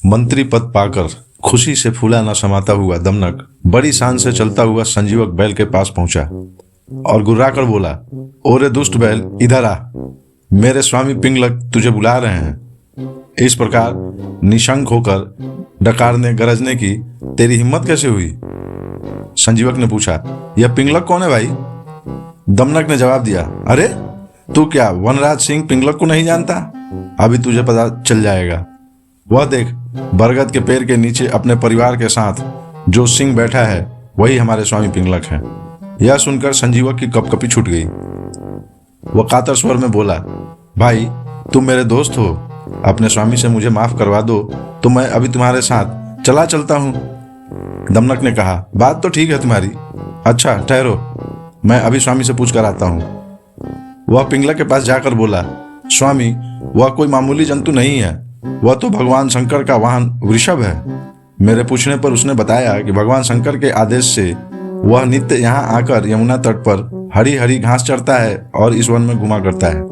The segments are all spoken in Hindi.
मंत्री पद पाकर खुशी से फूला न समाता हुआ दमनक बड़ी शान से चलता हुआ संजीवक बैल के पास पहुंचा और गुर्रा कर बोला, ओरे दुष्ट बैल, इधर आ, मेरे स्वामी पिंगलक तुझे बुला रहे हैं। इस प्रकार निशंक होकर डकार ने गरजने की तेरी हिम्मत कैसे हुई? संजीवक ने पूछा, यह पिंगलक कौन है भाई? दमनक ने जवाब दिया, अरे तू क्या वनराज सिंह पिंगलक को नहीं जानता? अभी तुझे पता चल जाएगा। वह देख, बरगद के पेड़ के नीचे अपने परिवार के साथ जो सिंह बैठा है वही हमारे स्वामी पिंगलक है। यह सुनकर संजीवक की कपकपी छूट गई। वह कातर स्वर में बोला, भाई तुम मेरे दोस्त हो, अपने स्वामी से मुझे माफ करवा दो तो मैं अभी तुम्हारे साथ चला चलता हूं। दमनक ने कहा, बात तो ठीक है तुम्हारी, अच्छा ठहरो, मैं अभी स्वामी से पूछ कर आता हूं। वह पिंगलक के पास जाकर बोला, स्वामी वह कोई मामूली जंतु नहीं है, वह तो भगवान शंकर का वाहन वृषभ है। मेरे पूछने पर उसने बताया कि भगवान शंकर के आदेश से वह नित्य यहाँ आकर यमुना तट पर हरी हरी घास चरता है और इस वन में घुमा करता है।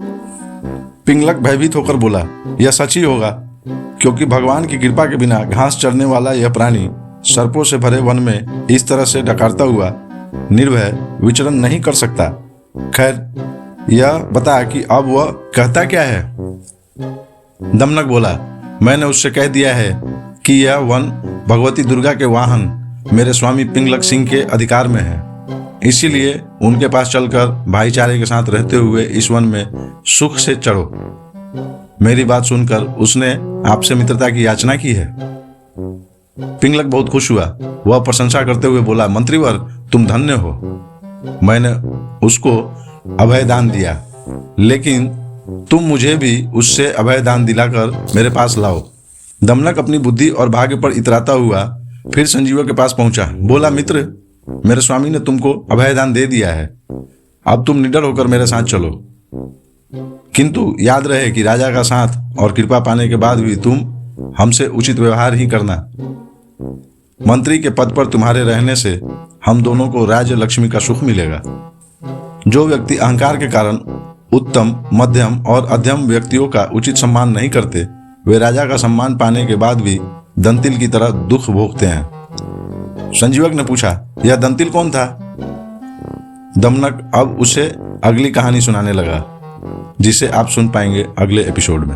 पिंगलक भयभीत होकर बोला, यह सच ही होगा, क्योंकि भगवान की कृपा के बिना घास चरने वाला यह प्राणी सर्पों से भरे वन में इस तरह से डकारता हुआ निर्भय विचरण नहीं कर सकता। खैर यह बता कि अब वह कहता क्या है? दमनक बोला, मैंने उससे कह दिया है कि यह वन भगवती दुर्गा के वाहन मेरे स्वामी पिंगलक सिंह के अधिकार में है, इसीलिए उनके पास चलकर भाईचारे के साथ रहते हुए इस वन में सुख से चढ़ो। मेरी बात सुनकर उसने आपसे मित्रता की याचना की है। पिंगलक बहुत खुश हुआ। वह प्रशंसा करते हुए बोला, मंत्रीवर तुम धन्य हो, मैंने उसको अभय दान दिया, लेकिन तुम मुझे भी उससे अभय दान दिलाकर मेरे पास लाओ। दमनक अपनी बुद्धि और भाग्य पर इतराता हुआ फिर संजीवक के पास पहुंचा। बोला, मित्र मेरे स्वामी ने तुमको अभय दान दे दिया है, अब तुम निडर होकर मेरे साथ चलो, किंतु याद रहे कि राजा का साथ और कृपा पाने के बाद भी तुम हमसे उचित व्यवहार ही करना। मंत्री के पद पर तुम्हारे रहने से हम दोनों को राज्य लक्ष्मी का सुख मिलेगा। जो व्यक्ति अहंकार के कारण उत्तम, मध्यम और अध्यम व्यक्तियों का उचित सम्मान नहीं करते, वे राजा का सम्मान पाने के बाद भी दंतिल की तरह दुख भोगते हैं। संजीवक ने पूछा, यह दंतिल कौन था? दमनक अब उसे अगली कहानी सुनाने लगा, जिसे आप सुन पाएंगे अगले एपिसोड में।